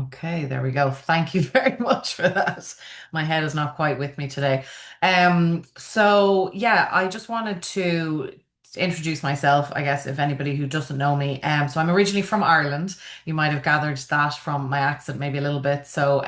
Okay, there we go. Thank you very much for that. My head is not quite with me today. So yeah, I just wanted to introduce myself, I guess, if anybody who doesn't know me. So I'm originally from Ireland. You might have gathered that from my accent maybe a little bit. So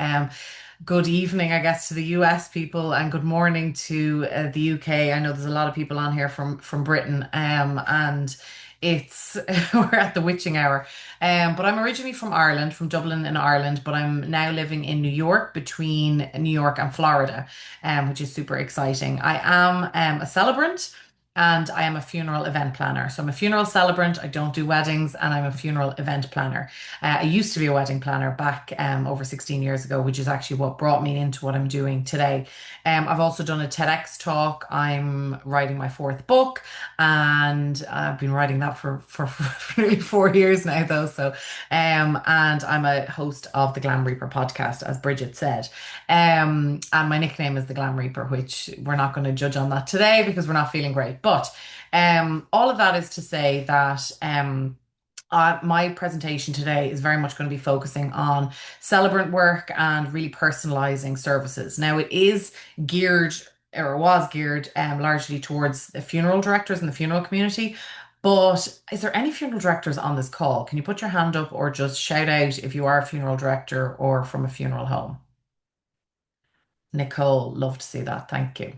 good evening, I guess, to the US people, and good morning to the UK. I know there's a lot of people on here from Britain, and it's we're at the witching hour. But I'm originally from Ireland, from Dublin in Ireland, but I'm now living in New York, between New York and Florida, which is super exciting. I am a celebrant. And I am a funeral event planner. So I'm a funeral celebrant. I don't do weddings, and I'm a funeral event planner. I used to be a wedding planner back over 16 years ago, which is actually what brought me into what I'm doing today. I've also done a TEDx talk. I'm writing my fourth book, and I've been writing that for nearly 4 years now, though. And I'm a host of the Glam Reaper podcast, as Bridget said. And my nickname is the Glam Reaper, which we're not going to judge on that today because we're not feeling great. But all of that is to say that my presentation today is very much going to be focusing on celebrant work and really personalizing services. Now, it is geared, or it was geared, largely towards the funeral directors and the funeral community. But is there any funeral directors on this call? Can you put your hand up or just shout out if you are a funeral director or from a funeral home? Nicole, love to see that. Thank you.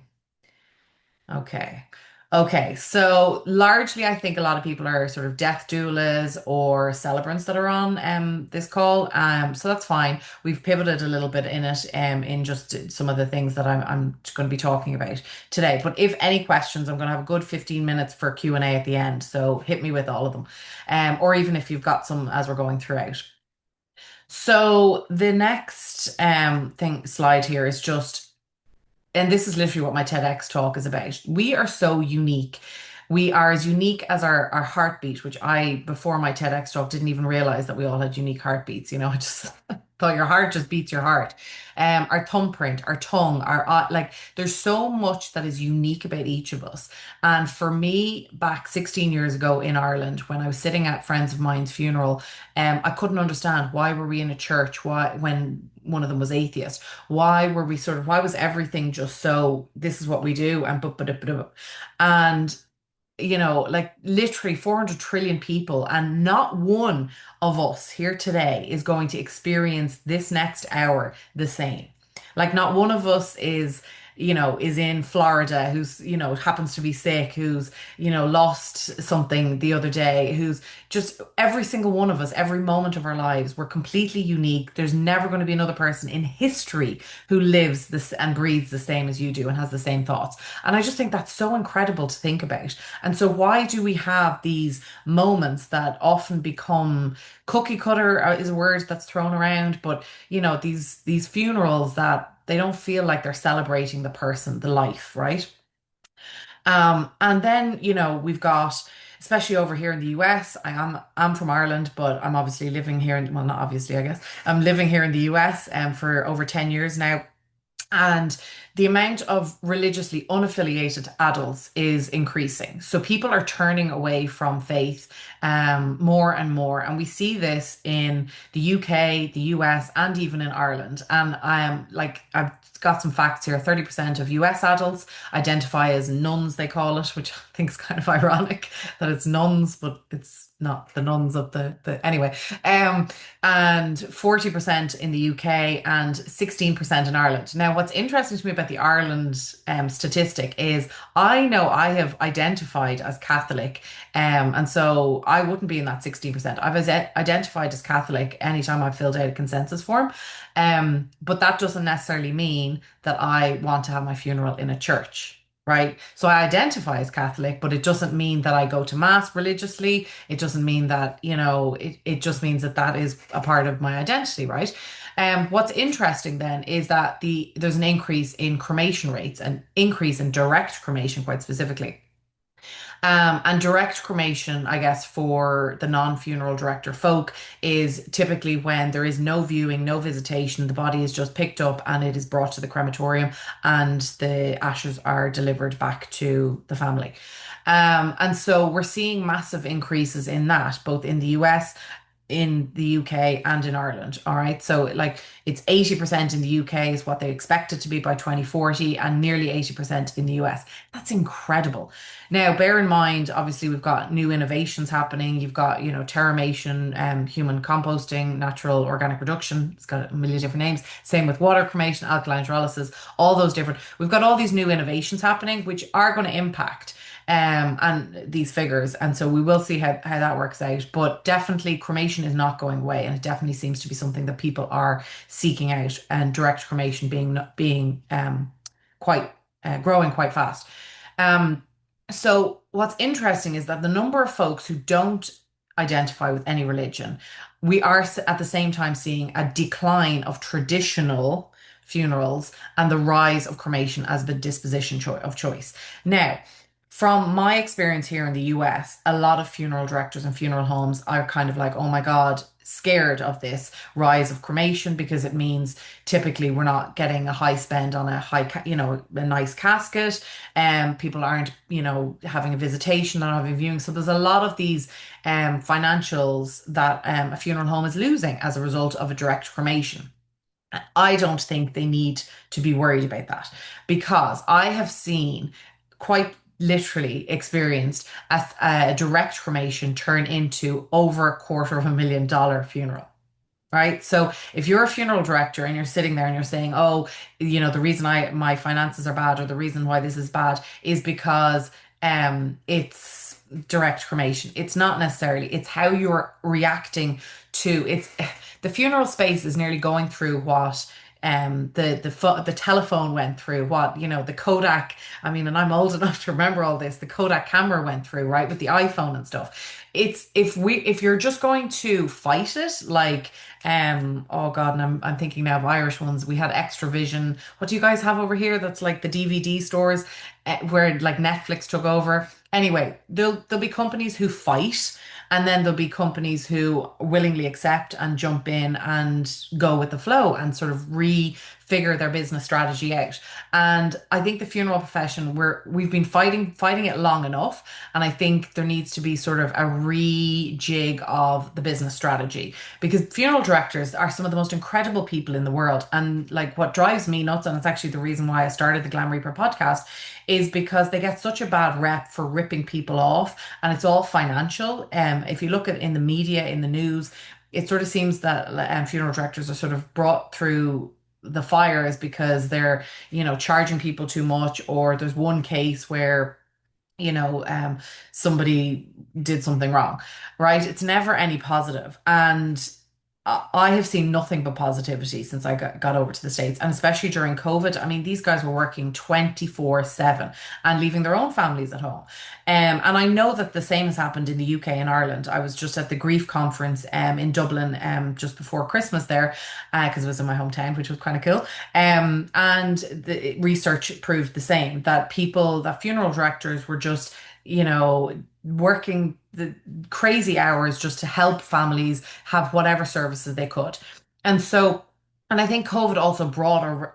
Okay. Okay. So largely, I think a lot of people are sort of death doulas or celebrants that are on this call. So that's fine. We've pivoted a little bit in it in just some of the things that I'm going to be talking about today. But if any questions, I'm going to have a good 15 minutes for Q&A at the end. So hit me with all of them. Or even if you've got some as we're going throughout. So the next thing slide here is just, and this is literally what my TEDx talk is about. We are so unique. We are as unique as our heartbeat, which I, before my TEDx talk, didn't even realize that we all had unique heartbeats. I just thought your heart just beats your heart. Our thumbprint, our tongue, like, there's so much that is unique about each of us. And for me, back 16 years ago in Ireland, when I was sitting at friends of mine's funeral, I couldn't understand why were we in a church, why when one of them was atheist, why was everything just so this is what we do and and like literally 400 trillion people, and not one of us here today is going to experience this next hour the same. Like, not one of us is in Florida, who's, happens to be sick, who's, lost something the other day, who's just every single one of us, every moment of our lives, we're completely unique. There's never going to be another person in history who lives this and breathes the same as you do and has the same thoughts. And I just think that's so incredible to think about. And so why do we have these moments that often become cookie cutter, is a word that's thrown around, but these funerals that they don't feel like they're celebrating the person, the life, right? And then, we've got, especially over here in the US, I'm from Ireland, but I'm obviously living here in, well, not obviously, I guess. I'm living here in the US for over 10 years now. And the amount of religiously unaffiliated adults is increasing. So people are turning away from faith more and more. And we see this in the UK, the US, and even in Ireland. And I am like, I've got some facts here. 30% of US adults identify as nuns, they call it, which I think is kind of ironic that it's nuns, but it's not the nuns of the anyway. And 40% in the UK and 16% in Ireland. Now, what's interesting to me about the Ireland statistic is I know I have identified as Catholic, and so I wouldn't be in that 16%. I've identified as Catholic anytime I've filled out a consensus form, but that doesn't necessarily mean that I want to have my funeral in a church. Right. So I identify as Catholic, but it doesn't mean that I go to mass religiously. It doesn't mean that, it just means that that is a part of my identity, right? What's interesting then is that there's an increase in cremation rates, an increase in direct cremation, quite specifically. And direct cremation, I guess, for the non-funeral director folk is typically when there is no viewing, no visitation, the body is just picked up and it is brought to the crematorium and the ashes are delivered back to the family. And so we're seeing massive increases in that, both in the US. in the UK and in Ireland. All right. So like it's 80% in the UK is what they expect it to be by 2040 and nearly 80% in the US. That's incredible. Now, bear in mind, obviously we've got new innovations happening. You've got, terramation, human composting, natural organic reduction. It's got a million different names. Same with water cremation, alkaline hydrolysis, all those different. We've got all these new innovations happening, which are going to impact and these figures. And so we will see how that works out. But definitely cremation is not going away. And it definitely seems to be something that people are seeking out and direct cremation being quite growing quite fast. Um, so what's interesting is that the number of folks who don't identify with any religion, we are at the same time seeing a decline of traditional funerals and the rise of cremation as the disposition of choice. Now, from my experience here in the US, a lot of funeral directors and funeral homes are kind of like, oh my God, scared of this rise of cremation because it means typically we're not getting a high spend on a nice casket. People aren't, having a visitation, not having viewing. So there's a lot of these financials that a funeral home is losing as a result of a direct cremation. I don't think they need to be worried about that because I have seen quite literally experienced a direct cremation turn into over $250,000 funeral. Right. So if you're a funeral director and you're sitting there and you're saying, oh, the reason my finances are bad or the reason why this is bad is because it's direct cremation. It's not necessarily, it's how you're reacting to it's the funeral space is nearly going through what the telephone went through, what the Kodak, I mean, and I'm old enough to remember all this, the Kodak camera went through, right, with the iPhone and stuff. It's if you're just going to fight it like oh God, and I'm thinking now of Irish ones. We had Extra Vision. What do you guys have over here? That's like the DVD stores where like Netflix took over. Anyway, there'll be companies who fight, and then there'll be companies who willingly accept and jump in and go with the flow and sort of refigure their business strategy out. And I think the funeral profession, we've been fighting it long enough, and I think there needs to be sort of a rejig of the business strategy because funeral directors are some of the most incredible people in the world. And like what drives me nuts, and it's actually the reason why I started the Glam Reaper podcast, is because they get such a bad rep for ripping people off, and it's all financial. If you look at in the media, in the news, it sort of seems that funeral directors are sort of brought through the fires because they're, charging people too much, or there's one case where you know, um, somebody did something wrong, right? It's never any positive. And I have seen nothing but positivity since I got over to the States, and especially during COVID. I mean, these guys were working 24/7 and leaving their own families at home. And I know that the same has happened in the UK and Ireland. I was just at the grief conference in Dublin just before Christmas there, because it was in my hometown, which was kind of cool. And the research proved the same that that funeral directors were just, working the crazy hours just to help families have whatever services they could. And so, and I think COVID also brought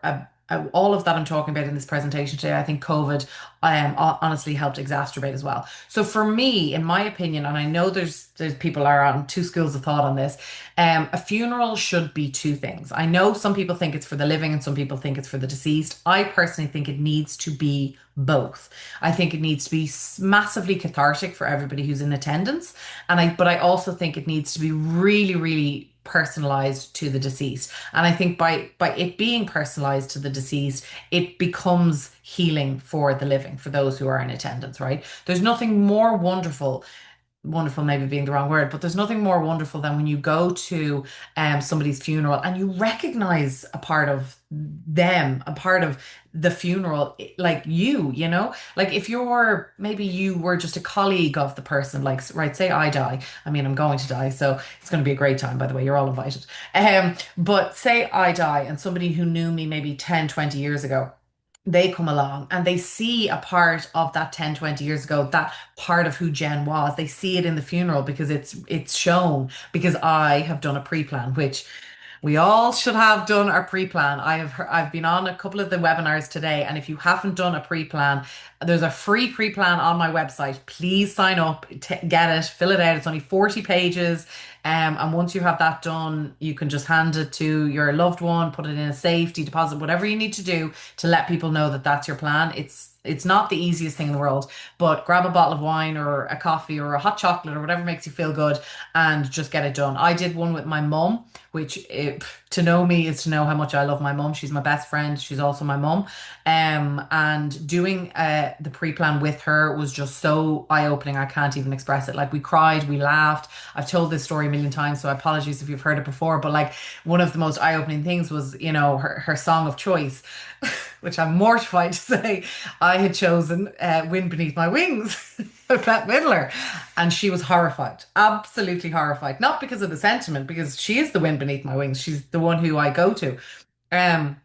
all of that I'm talking about in this presentation today. I think COVID honestly helped exacerbate as well. So for me, in my opinion, and I know there's people are on two schools of thought on this, a funeral should be two things. I know some people think it's for the living and some people think it's for the deceased. I personally think it needs to be both. I think it needs to be massively cathartic for everybody who's in attendance, but I also think it needs to be really, really personalized to the deceased. And I think by it being personalized to the deceased, it becomes healing for the living, for those who are in attendance, right? There's nothing more wonderful maybe being the wrong word, but there's nothing more wonderful than when you go to somebody's funeral and you recognize a part of them, a part of the funeral, like like if maybe you were just a colleague of the person, like right, say I die. I mean, I'm going to die, so it's going to be a great time, by the way, you're all invited. But say I die and somebody who knew me maybe 10, 20 years ago, they come along and they see a part of that 10, 20 years ago, that part of who Jen was. They see it in the funeral because it's shown because I have done a pre-plan, which we all should have done our pre-plan. I've been on a couple of the webinars today, and if you haven't done a pre-plan, there's a free pre-plan on my website. Please sign up, get it, fill it out. It's only 40 pages. And once you have that done, you can just hand it to your loved one, put it in a safety deposit, whatever you need to do to let people know that that's your plan. It's not the easiest thing in the world, but grab a bottle of wine or a coffee or a hot chocolate or whatever makes you feel good and just get it done. I did one with my mum, which to know me is to know how much I love my mum. She's my best friend. She's also my mum. And doing the pre-plan with her was just so eye-opening. I can't even express it. Like we cried, we laughed. I've told this story a million times, so apologies if you've heard it before. But like one of the most eye-opening things was, her song of choice, which I'm mortified to say I had chosen "Wind Beneath My Wings" by Bette Midler, and she was horrified, absolutely horrified. Not because of the sentiment, because she is the wind beneath my wings. She's the one who I go to. Um,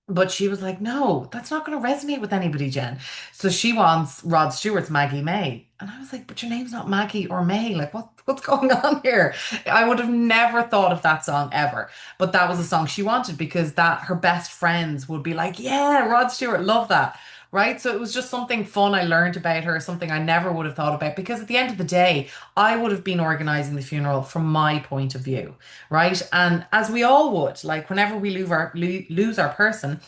but she was like, no, that's not going to resonate with anybody, Jen. So she wants Rod Stewart's Maggie May. And I was like, but your name's not Maggie or May. Like, what's going on here? I would have never thought of that song ever. But that was a song she wanted because that her best friends would be like, yeah, Rod Stewart, love that. Right. So it was just something fun I learned about her, something I never would have thought about. Because at the end of the day, I would have been organizing the funeral from my point of view. Right. And as we all would, like whenever we lose our person,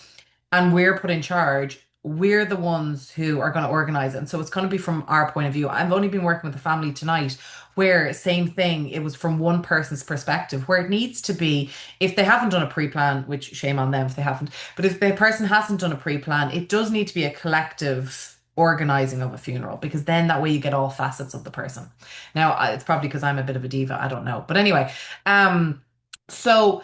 and we're put in charge, we're the ones who are going to organize it. And so it's going to be from our point of view. I've only been working with the family tonight where same thing, it was from one person's perspective, where it needs to be, if they haven't done a pre-plan, which shame on them if they haven't, but if the person hasn't done a pre-plan, it does need to be a collective organizing of a funeral because then that way you get all facets of the person. Now, it's probably because I'm a bit of a diva, I don't know. But anyway, so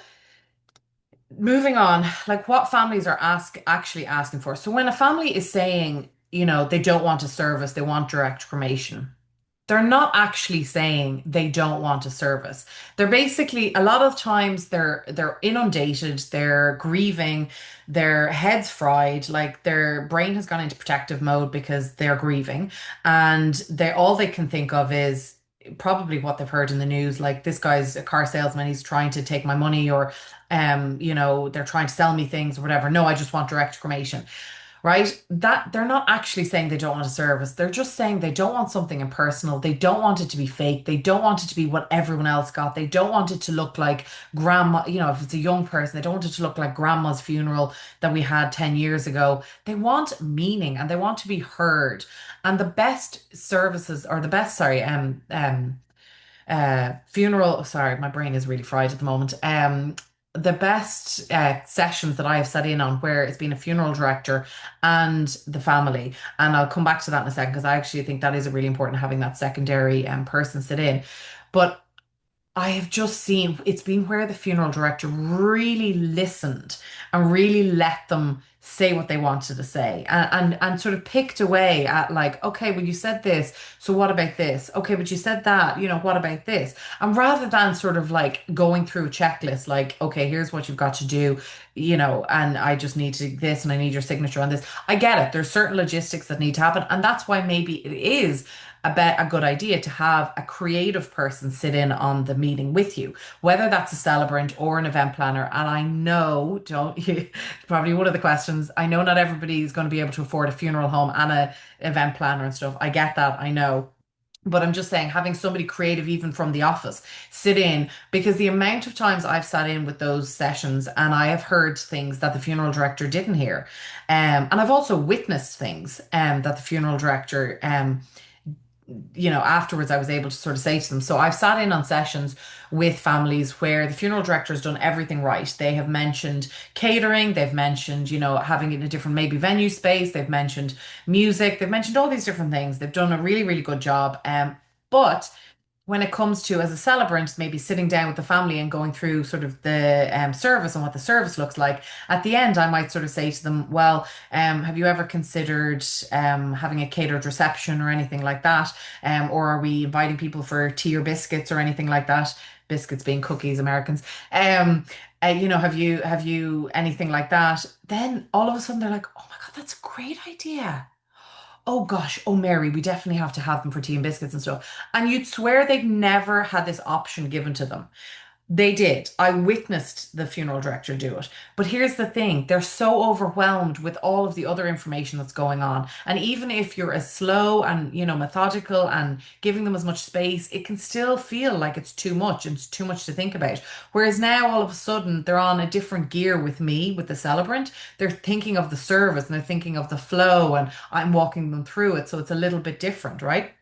moving on, like what families are actually asking for. So when a family is saying, they don't want a service, they want direct cremation, they're not actually saying they don't want a service. They're basically a lot of times they're inundated, they're grieving, their head's fried, like their brain has gone into protective mode because they're grieving, and they all they can think of is probably what they've heard in the news, like this guy's a car salesman, he's trying to take my money, or they're trying to sell me things or whatever. No, I just want direct cremation, right? That they're not actually saying they don't want a service. They're just saying they don't want something impersonal. They don't want it to be fake. They don't want it to be what everyone else got. They don't want it to look like grandma, if it's a young person, they don't want it to look like grandma's funeral that we had 10 years ago. They want meaning and they want to be heard. And the best services, or the best, sorry, funeral, sorry, my brain is really fried at the moment. The best sessions that I have sat in on where it's been a funeral director and the family, and I'll come back to that in a second because I actually think that is a really important, having that secondary person sit in. But I have just seen it's been where the funeral director really listened and really let them say what they wanted to say, and sort of picked away at, like, okay, well, you said this, so what about this? Okay, but you said that, what about this? And rather than sort of like going through a checklist, like, okay, here's what you've got to do, and I just need to this and I need your signature on this. I get it. There's certain logistics that need to happen, and that's why maybe it is a good idea to have a creative person sit in on the meeting with you, whether that's a celebrant or an event planner. And I know, don't probably one of the questions, I know not everybody is going to be able to afford a funeral home and a event planner and stuff. I get that, I know. But I'm just saying, having somebody creative, even from the office, sit in, because the amount of times I've sat in with those sessions and I have heard things that the funeral director didn't hear. And I've also witnessed things that the funeral director afterwards I was able to sort of say to them. So I've sat in on sessions with families where the funeral director has done everything right. They have mentioned catering, they've mentioned, having it in a different maybe venue space, they've mentioned music, they've mentioned all these different things. They've done a really, really good job. But when it comes to, as a celebrant, maybe sitting down with the family and going through sort of the service and what the service looks like, at the end, I might sort of say to them, well, have you ever considered having a catered reception or anything like that? Or are we inviting people for tea or biscuits or anything like that? Biscuits being cookies, Americans. Have you anything like that? Then all of a sudden they're like, oh my God, that's a great idea. Oh gosh, oh Mary, we definitely have to have them for tea and biscuits and stuff. And you'd swear they've never had this option given to them. They did. I witnessed the funeral director do it. But here's the thing, they're so overwhelmed with all of the other information that's going on. And even if you're as slow and, methodical and giving them as much space, it can still feel like it's too much and it's too much to think about. Whereas now all of a sudden they're on a different gear with me, with the celebrant. They're thinking of the service and they're thinking of the flow and I'm walking them through it. So it's a little bit different, right?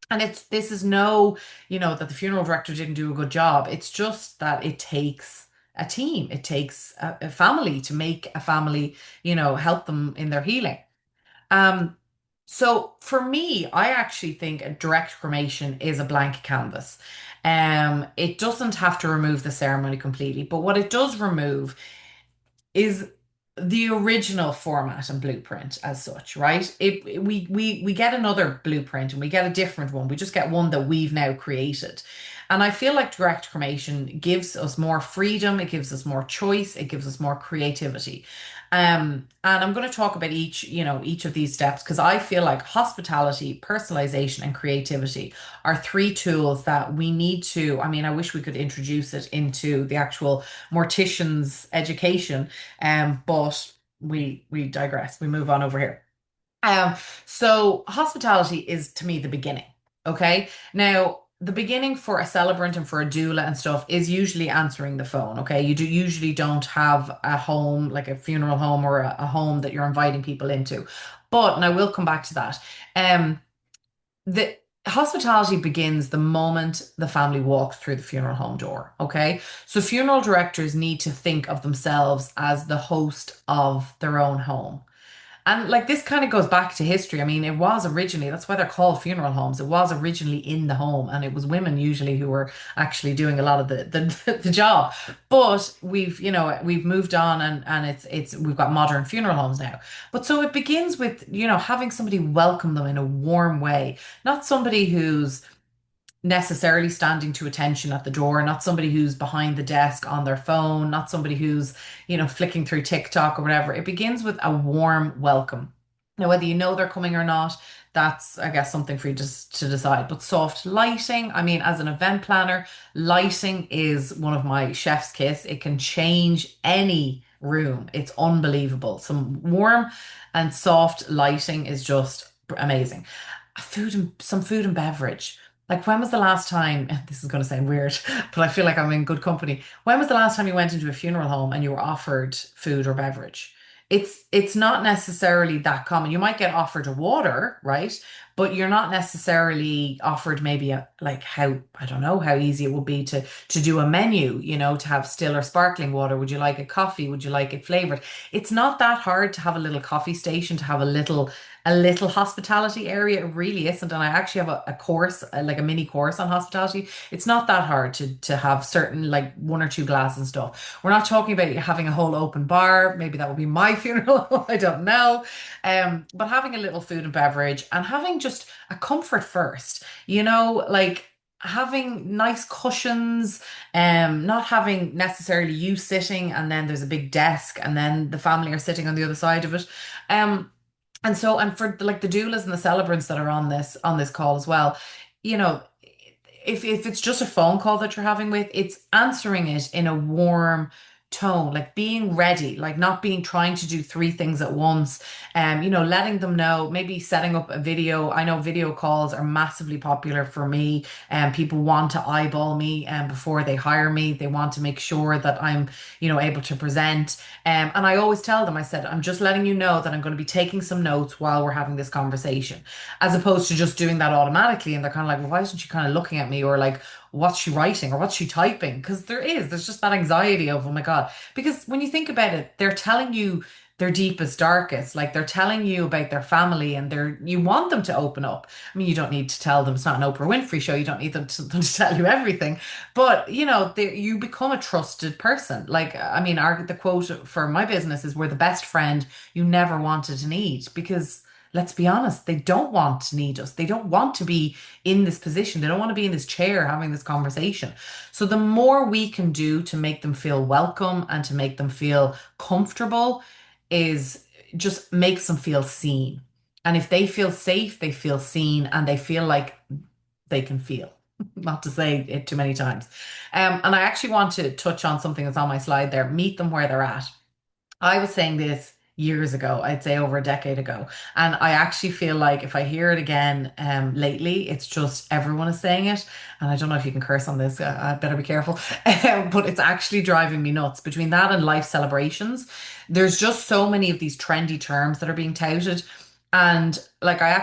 And this is no, that the funeral director didn't do a good job. It's just that it takes a team. It takes a family to make a family, help them in their healing. Um, so for me, I actually think a direct cremation is a blank canvas. It doesn't have to remove the ceremony completely, but what it does remove is the original format and blueprint as such, right? We get another blueprint and we get a different one. We just get one that we've now created. And I feel like direct cremation gives us more freedom, it gives us more choice, it gives us more creativity. And I'm going to talk about each of these steps because I feel like hospitality, personalization, and creativity are three tools that we need to. I mean, I wish we could introduce it into the actual mortician's education, but we digress. We move on over here. Um, so hospitality is to me the beginning. Okay. Now, the beginning for a celebrant and for a doula and stuff is usually answering the phone. Okay. You usually don't have a home, like a funeral home or a home that you're inviting people into. But, and I will come back to that. Um, the hospitality begins the moment the family walks through the funeral home door. Okay. So funeral directors need to think of themselves as the host of their own home. And like this kind of goes back to history. I mean, it was originally, that's why they're called funeral homes. It was originally in the home, and it was women usually who were actually doing a lot of the job. But we've moved on and it's we've got modern funeral homes now. But so it begins with, having somebody welcome them in a warm way, not somebody who's necessarily standing to attention at the door, not somebody who's behind the desk on their phone, not somebody who's, flicking through TikTok or whatever. It begins with a warm welcome. Now, whether you know they're coming or not, that's, I guess, something for you to decide. But soft lighting, I mean, as an event planner, lighting is one of my chef's kiss. It can change any room. It's unbelievable. Some warm and soft lighting is just amazing. Some food and beverage. Like, when was the last time, this is going to sound weird, but I feel like I'm in good company. When was the last time you went into a funeral home and you were offered food or beverage? It's not necessarily that common. You might get offered a water, right? But you're not necessarily offered maybe like how, I don't know how easy it would be to do a menu, to have still or sparkling water. Would you like a coffee? Would you like it flavored? It's not that hard to have a little coffee station, to have a little hospitality area. It really isn't. And I actually have a course, like a mini course on hospitality. It's not that hard to have certain, like, one or two glasses and stuff. We're not talking about having a whole open bar. Maybe that would be my funeral. I don't know. But having a little food and beverage and having just a comfort first, like having nice cushions, not having necessarily you sitting and then there's a big desk and then the family are sitting on the other side of it. And for like the doulas and the celebrants that are on this call as well, you know, if it's just a phone call that you're having with, it's answering it in a warm tone, like being ready, like not being trying to do three things at once. Letting them know, maybe setting up a video. I know video calls are massively popular for me, and people want to eyeball me before they hire me. They want to make sure that I'm, able to present. And I always tell them, I said, I'm just letting you know that I'm going to be taking some notes while we're having this conversation, as opposed to just doing that automatically. And they're kind of like, well, why isn't she kind of looking at me? Or like, what's she writing or what's she typing? Because there's just that anxiety of, oh my God. Because when you think about it, they're telling you their deepest, darkest, like they're telling you about their family and you want them to open up. I mean, you don't need to tell them, it's not an Oprah Winfrey show. You don't need them to tell you everything, but you become a trusted person. Like, I mean, the quote for my business is, we're the best friend you never wanted to need, because let's be honest, they don't want to need us. They don't want to be in this position. They don't want to be in this chair having this conversation. So the more we can do to make them feel welcome and to make them feel comfortable is just makes them feel seen. And if they feel safe, they feel seen, and they feel like they can feel. not to say it too many times. And I actually want to touch on something that's on my slide there. Meet them where they're at. I was saying this years ago, I'd say over a decade ago. And I actually feel like if I hear it again lately, it's just everyone is saying it. And I don't know if you can curse on this, I better be careful. But it's actually driving me nuts. Between that and life celebrations, there's just so many of these trendy terms that are being touted. And like I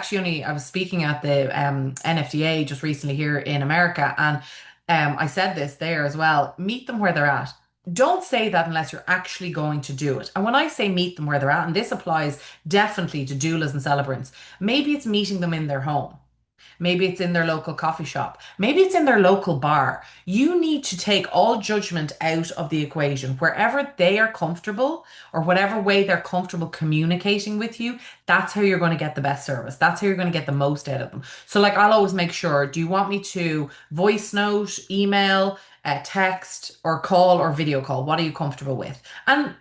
was speaking at the NFDA just recently here in America, and I said this there as well. Meet them where they're at. Don't say that unless you're actually going to do it. And when I say meet them where they're at, and this applies definitely to doulas and celebrants, maybe it's meeting them in their home. Maybe it's in their local coffee shop. Maybe it's in their local bar. You need to take all judgment out of the equation. Wherever they are comfortable or whatever way they're comfortable communicating with you, that's how you're going to get the best service. That's how you're going to get the most out of them. So, like, I'll always make sure, do you want me to voice note, email, text, or call or video call? What are you comfortable with? And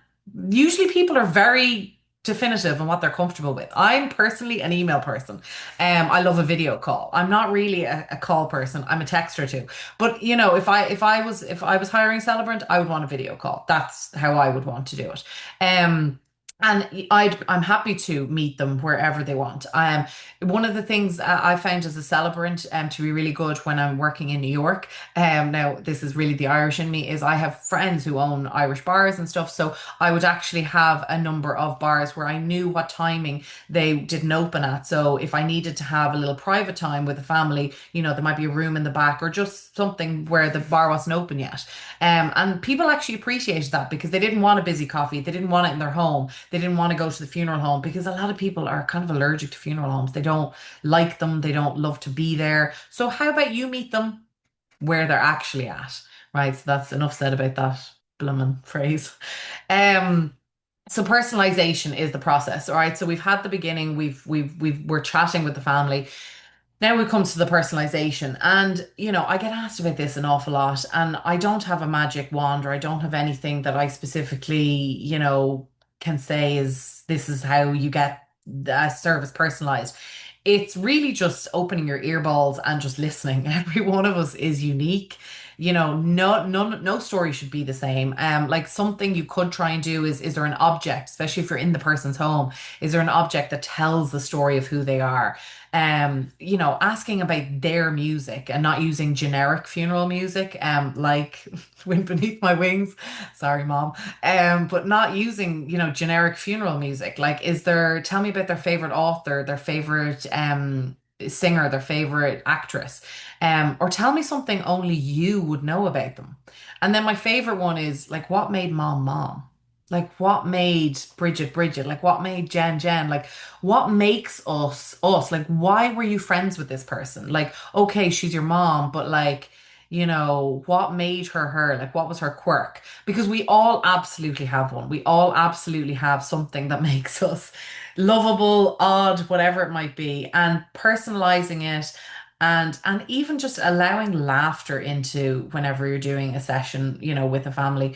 usually people are very definitive on what they're comfortable with. I'm personally an email person. I love a video call. I'm not really a call person. I'm a texter too. But you know, if I was hiring a celebrant, I would want a video call. That's how I would want to do it. And I'm happy to meet them wherever they want. One of the things I found as a celebrant to be really good when I'm working in New York. Now this is really the Irish in me, is I have friends who own Irish bars and stuff. So I would actually have a number of bars where I knew what timing they didn't open at. So if I needed to have a little private time with the family, there might be a room in the back or just something where the bar wasn't open yet. And people actually appreciated that because they didn't want a busy coffee. They didn't want it in their home. They didn't want to go to the funeral home because a lot of people are kind of allergic to funeral homes. They don't like them. They don't love to be there. So how about you meet them where they're actually at? Right. So that's enough said about that bloomin' phrase. Um, so personalization is the process. All right. So we've had the beginning. We're chatting with the family. Now it comes to the personalization. And, I get asked about this an awful lot. And I don't have a magic wand or I don't have anything that I specifically, can say is this is how you get a service personalized. It's really just opening your earballs and just listening. Every one of us is unique. No story should be the same. Like something you could try and do is there an object, especially if you're in the person's home, is there an object that tells the story of who they are? Asking about their music and not using generic funeral music, like Wind Beneath My Wings. Sorry, mom. But not using, generic funeral music. Like, tell me about their favorite author, their favorite singer, their favorite actress. Or tell me something only you would know about them. And then my favorite one is like, what made mom mom? Like, what made Bridget Bridget? Like, what made Jen Jen? Like, what makes us us? Like, why were you friends with this person? Like, okay, she's your mom, but like, what made her her? Like, what was her quirk? Because we all absolutely have one. We all absolutely have something that makes us lovable, odd, whatever it might be, and personalizing it and even just allowing laughter into whenever you're doing a session, with a family,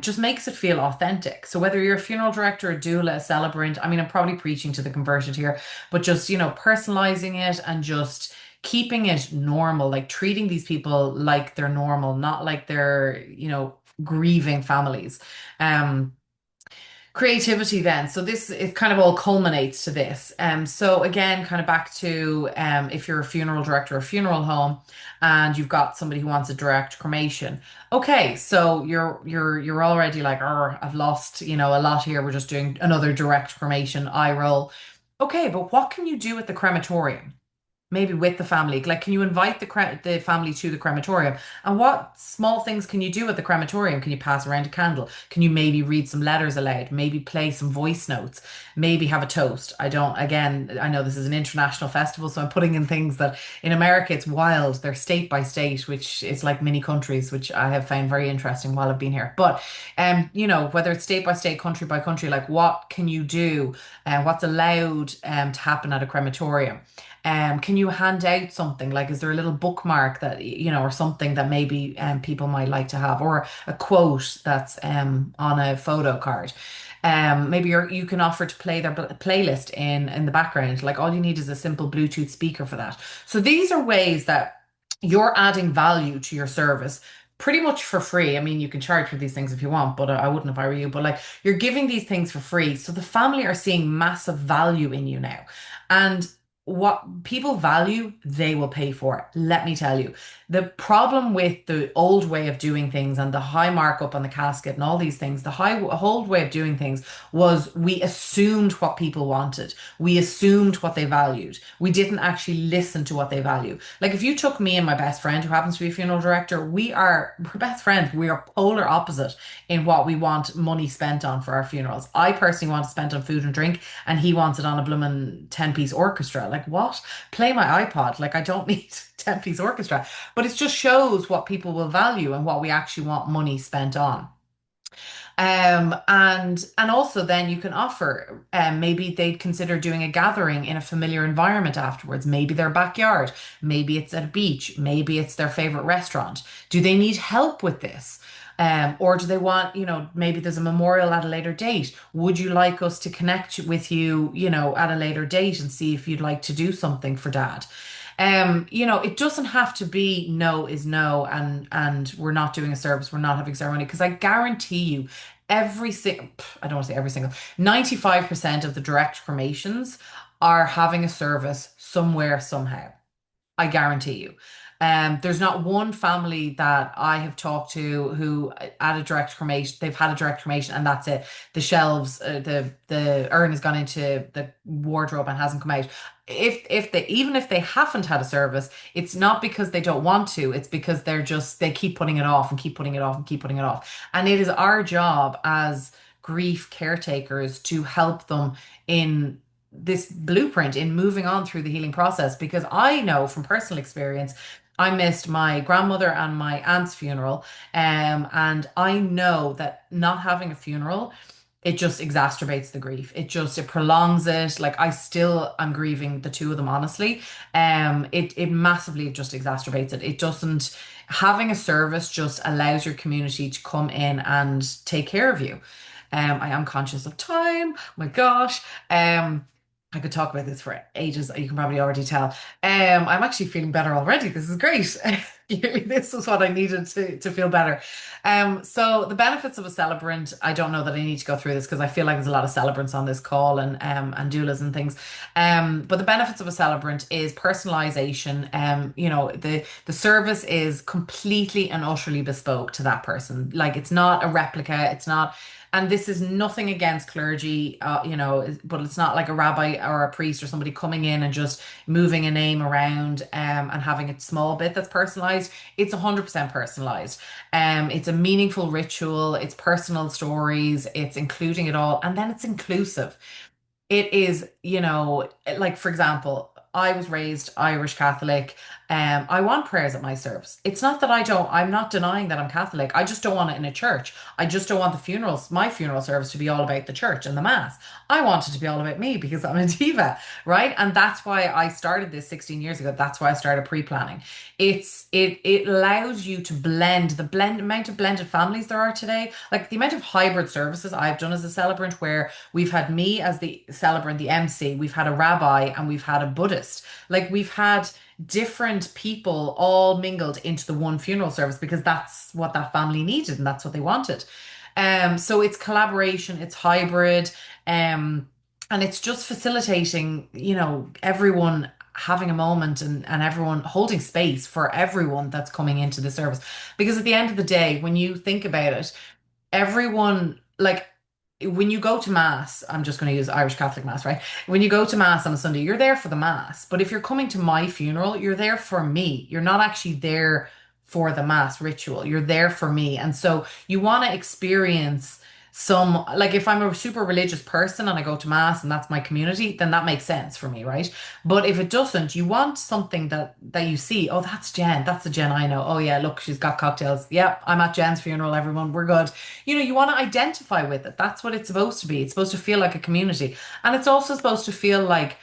just makes it feel authentic. So whether you're a funeral director, a doula, a celebrant, I mean, I'm probably preaching to the converted here, but just, personalizing it and just keeping it normal, like treating these people like they're normal, not like they're, grieving families. Um, Creativity then. So this it kind of all culminates to this. So again, kind of back to if you're a funeral director, or a funeral home, and you've got somebody who wants a direct cremation. Okay, so you're already like, oh, I've lost, a lot here. We're just doing another direct cremation, eye roll. Okay, but what can you do at the crematorium? Maybe with the family. Like, can you invite the family to the crematorium? And what small things can you do at the crematorium? Can you pass around a candle? Can you maybe read some letters aloud? Maybe play some voice notes? Maybe have a toast? Again, I know this is an international festival, so I'm putting in things that in America it's wild. They're state by state, which is like mini countries, which I have found very interesting while I've been here. But whether it's state by state, country by country, like what can you do and what's allowed to happen at a crematorium? Can you hand out something? Like, is there a little bookmark that, or something that maybe people might like to have, or a quote that's on a photo card? Maybe you can offer to play their playlist in the background. Like, all you need is a simple Bluetooth speaker for that. So these are ways that you're adding value to your service pretty much for free. I mean, you can charge for these things if you want, but I wouldn't if I were you. But like, you're giving these things for free. So the family are seeing massive value in you now. And what people value, they will pay for it. Let me tell you. The problem with the old way of doing things and the high markup on the casket and all these things, the high old way of doing things was we assumed what people wanted. We assumed what they valued. We didn't actually listen to what they value. Like if you took me and my best friend, who happens to be a funeral director, we're best friends. We are polar opposite in what we want money spent on for our funerals. I personally want to spend on food and drink, and he wants it on a blooming 10-piece orchestra. Like what? Play my iPod. Like I don't need 10-piece orchestra. But it just shows what people will value and what we actually want money spent on. And also then you can offer, maybe they'd consider doing a gathering in a familiar environment afterwards, maybe their backyard, maybe it's at a beach, maybe it's their favorite restaurant. Do they need help with this? Or do they want, maybe there's a memorial at a later date. Would you like us to connect with you, at a later date and see if you'd like to do something for dad? It doesn't have to be no is no, and we're not doing a service, we're not having ceremony, because I guarantee you every single, I don't want to say every single, 95% of the direct cremations are having a service somewhere, somehow. I guarantee you. There's not one family that I have talked to who at a direct cremation, they've had a direct cremation and that's it. The shelves, the urn has gone into the wardrobe and hasn't come out. If they even if they haven't had a service, it's not because they don't want to, it's because they keep putting it off and keep putting it off and keep putting it off. And it is our job as grief caretakers to help them in this blueprint in moving on through the healing process, because I know from personal experience I missed my grandmother and my aunt's funeral, and I know that not having a funeral, it just exacerbates the grief. It prolongs it. Like I'm grieving the two of them, honestly. It massively just exacerbates it. It doesn't Having a service just allows your community to come in and take care of you. I am conscious of time. My gosh. I could talk about this for ages. You can probably already tell. I'm actually feeling better already. This is great. This is what I needed to feel better. So the benefits of a celebrant, I don't know that I need to go through this because I feel like there's a lot of celebrants on this call and doulas and things. But the benefits of a celebrant is personalization. The service is completely and utterly bespoke to that person. Like it's not a replica. It's not. And this is nothing against clergy, but it's not like a rabbi or a priest or somebody coming in and just moving a name around, and having a small bit that's personalized. It's 100% personalized. It's a meaningful ritual, it's personal stories, it's including it all, and then it's inclusive. It is, like for example, I was raised Irish Catholic. I want prayers at my service. It's not that I'm not denying that I'm Catholic. I just don't want it in a church. I just don't want my funeral service to be all about the church and the mass. I want it to be all about me because I'm a diva, right? And that's why I started this 16 years ago. That's why I started pre-planning. It allows you to blend amount of blended families there are today, like the amount of hybrid services I've done as a celebrant, where we've had me as the celebrant, the MC, we've had a rabbi, and we've had a Buddhist. Like we've had different people all mingled into the one funeral service because that's what that family needed and that's what they wanted. So it's collaboration, it's hybrid, and it's just facilitating, everyone having a moment, and everyone holding space for everyone that's coming into the service. Because at the end of the day, when you think about it, everyone, like when you go to mass, I'm just going to use Irish Catholic mass, right? When you go to mass on a Sunday, you're there for the mass. But if you're coming to my funeral, you're there for me. You're not actually there for the mass ritual. You're there for me. And so you want to experience some, like if I'm a super religious person and I go to mass and that's my community, then that makes sense for me, right? But if it doesn't, you want something that you see, oh, that's Jen. That's the Jen I know. Oh yeah, look, she's got cocktails. Yep, I'm at Jen's funeral, everyone. We're good. You want to identify with it. That's what it's supposed to be. It's supposed to feel like a community. And it's also supposed to feel like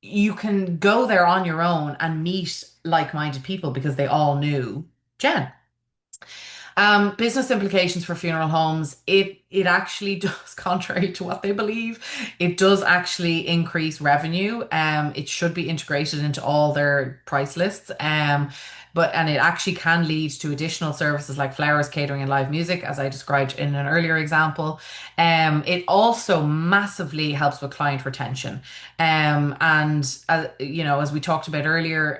you can go there on your own and meet like-minded people because they all knew Jen. Business implications for funeral homes. It actually does, contrary to what they believe, it does actually increase revenue. It should be integrated into all their price lists. But and it actually can lead to additional services like flowers, catering, and live music, as I described in an earlier example. It also massively helps with client retention. And you know, as we talked about earlier,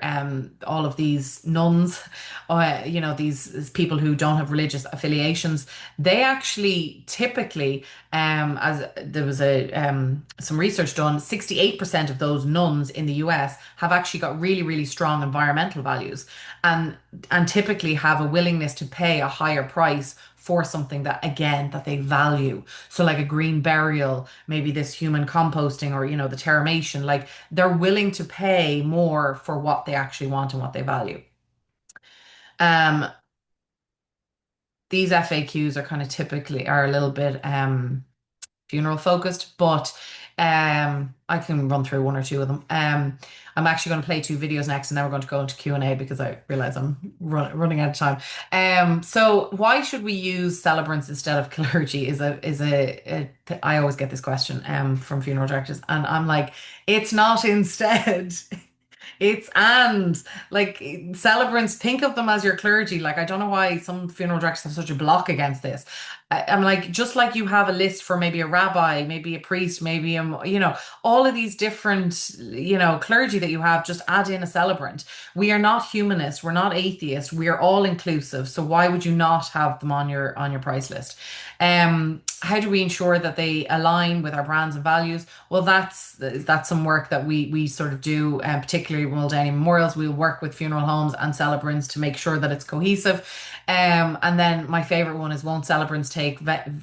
all of these nuns, these people who don't have religious affiliations, they actually typically, as there was a some research done, 68% of those nuns in the US have actually got really, really strong environmental values, and and typically have a willingness to pay a higher price for something that again that they value. So like a green burial, maybe this human composting, or the terramation, like they're willing to pay more for what they actually want and what they value. Um, these FAQs are kind of typically are a little bit funeral focused, but I can run through one or two of them. I'm actually going to play two videos next, and then we're going to go into Q&A because I realize I'm running out of time. So why should we use celebrants instead of clergy I always get this question from funeral directors, and I'm like, it's not instead. It's and like celebrants, think of them as your clergy. Like, I don't know why some funeral directors have such a block against this. I'm like, just like you have a list for maybe a rabbi, maybe a priest, maybe all of these different, clergy that you have, just add in a celebrant. We are not humanists, we're not atheists, we are all inclusive. So why would you not have them on your price list? How do we ensure that they align with our brands and values? Well, that's some work that we sort of do, particularly with Muldowney Memorials. We'll work with funeral homes and celebrants to make sure that it's cohesive. And then my favorite one is, won't celebrants take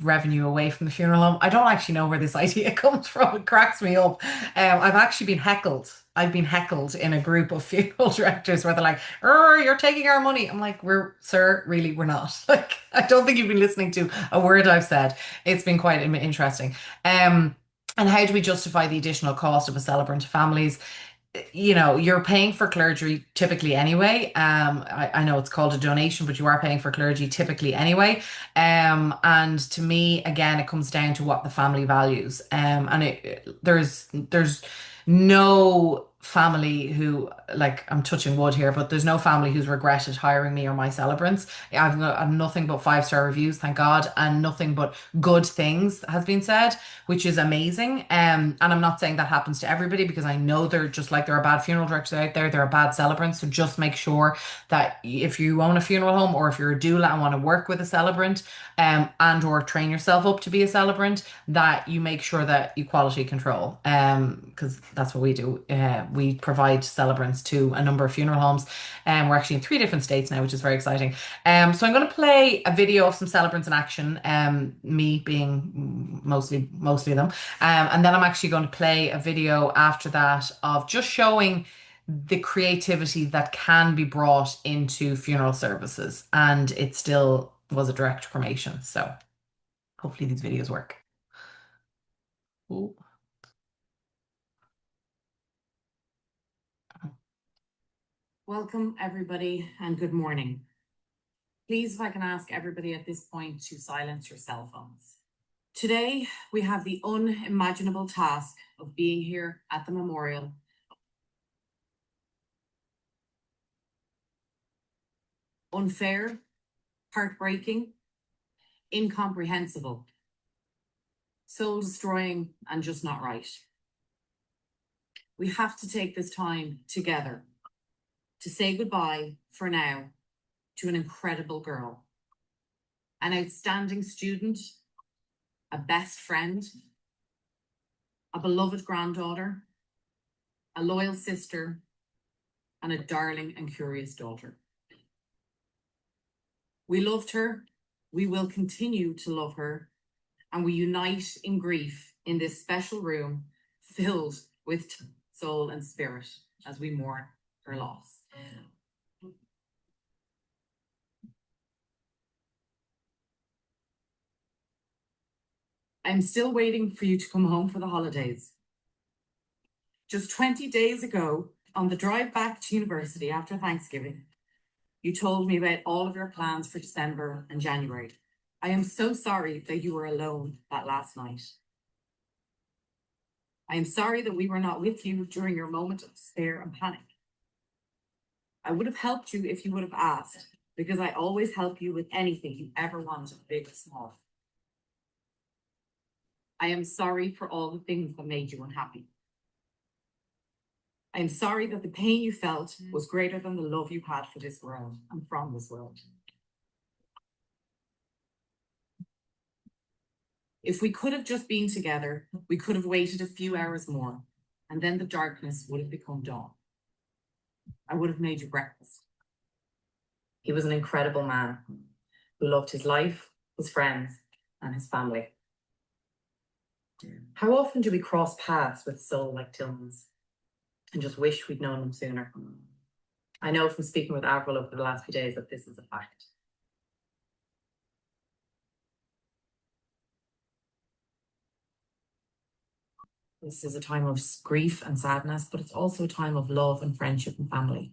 revenue away from the funeral home? I don't actually know where this idea comes from. It cracks me up. I've actually been heckled. I've been heckled in a group of funeral directors where they're like, "Oh, you're taking our money." I'm like, Sir, really, we're not." Like, I don't think you've been listening to a word I've said. It's been quite interesting. And how do we justify the additional cost of a celebrant to families? You're paying for clergy typically anyway. I know it's called a donation, but you are paying for clergy typically anyway. And to me, again, it comes down to what the family values. And there's no family who, like, I'm touching wood here, but there's no family who's regretted hiring me or my celebrants. I've nothing but five-star reviews, thank God, and nothing but good things has been said, which is amazing. And I'm not saying that happens to everybody, because I know they're just like there are bad funeral directors out there, there are bad celebrants. So just make sure that if you own a funeral home, or if you're a doula and want to work with a celebrant, and or train yourself up to be a celebrant, that you make sure that you quality control. Because that's what we do. We provide celebrants to a number of funeral homes, and we're actually in three different states now, which is very exciting. So I'm going to play a video of some celebrants in action, me being mostly them. And then I'm actually going to play a video after that of just showing the creativity that can be brought into funeral services, and it still was a direct cremation. So hopefully these videos work. Ooh. Welcome, everybody, and good morning. Please, if I can ask everybody at this point to silence your cell phones. Today, we have the unimaginable task of being here at the memorial. Unfair, heartbreaking, incomprehensible, soul destroying, and just not right. We have to take this time together to say goodbye for now to an incredible girl, an outstanding student, a best friend, a beloved granddaughter, a loyal sister, and a darling and curious daughter. We loved her, we will continue to love her, and we unite in grief in this special room filled with soul and spirit as we mourn her loss. I'm still waiting for you to come home for the holidays. Just 20 days ago, on the drive back to university after Thanksgiving, You told me about all of your plans for December and January. I am so sorry that you were alone that last night. I am sorry that we were not with you during your moment of despair and panic. I would have helped you if you would have asked, because I always help you with anything you ever want, big or small. I am sorry for all the things that made you unhappy. I am sorry that the pain you felt was greater than the love you had for this world and from this world. If we could have just been together, we could have waited a few hours more, and then the darkness would have become dawn. I would have made you breakfast. He was an incredible man who loved his life, his friends, and his family. How often do we cross paths with a soul like Tillman's and just wish we'd known him sooner? I know from speaking with Avril over the last few days that this is a fact. This is a time of grief and sadness, but it's also a time of love and friendship and family.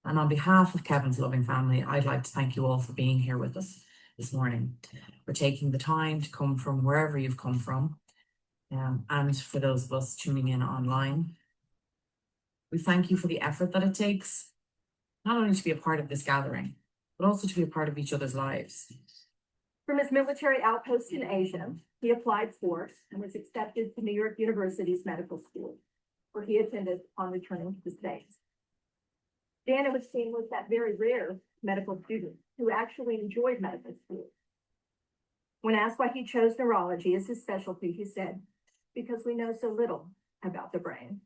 And on behalf of Kevin's loving family, I'd like to thank you all for being here with us this morning, for taking the time to come from wherever you've come from, and for those of us tuning in online. We thank you for the effort that it takes, not only to be a part of this gathering, but also to be a part of each other's lives. From his military outpost in Asia, he applied for and was accepted to New York University's medical school, where he attended on returning to the States. Dan, it would seem, was that very rare medical student who actually enjoyed medical school. When asked why he chose neurology as his specialty, he said, "Because we know so little about the brain."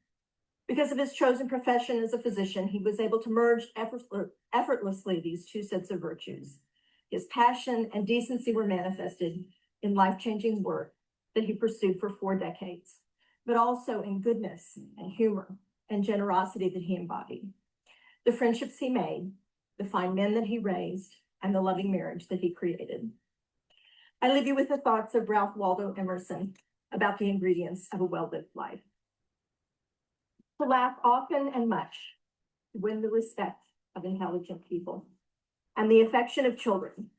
Because of his chosen profession as a physician, he was able to merge effortlessly these two sets of virtues. His passion and decency were manifested in life-changing work that he pursued for 4 decades, but also in goodness and humor and generosity that he embodied. The friendships he made, the fine men that he raised, and the loving marriage that he created. I leave you with the thoughts of Ralph Waldo Emerson about the ingredients of a well-lived life. To laugh often and much, to win the respect of intelligent people, and the affection of children,